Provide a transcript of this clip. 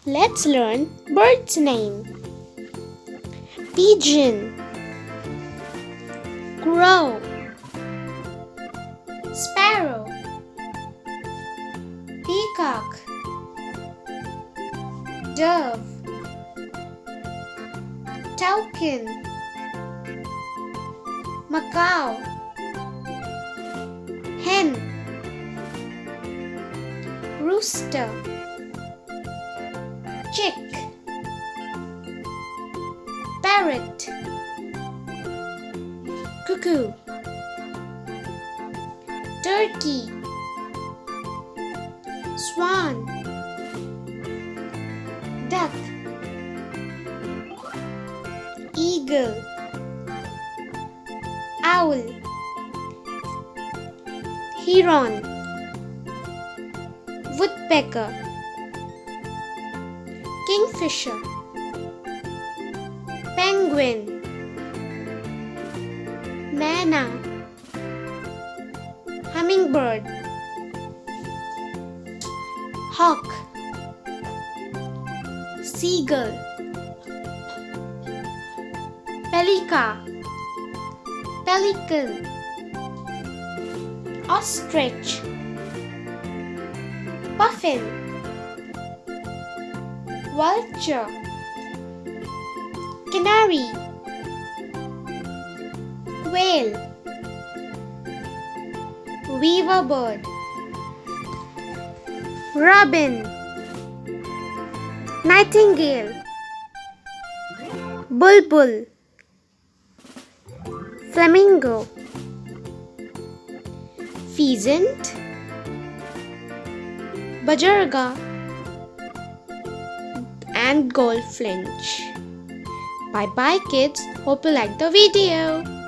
Let's learn bird's name. Pigeon, crow, sparrow, peacock, dove, toucan, MACAU, hen, rooster, chick, parrot, cuckoo, turkey, swan, duck, eagle, owl, heron, woodpecker, kingfisher, penguin, manna, hummingbird, hawk, seagull, pelican, ostrich, puffin, vulture, canary, quail, weaver bird, robin, nightingale, bulbul, flamingo, pheasant, budgerga, and goldfinch. Bye bye kids, hope you like the video.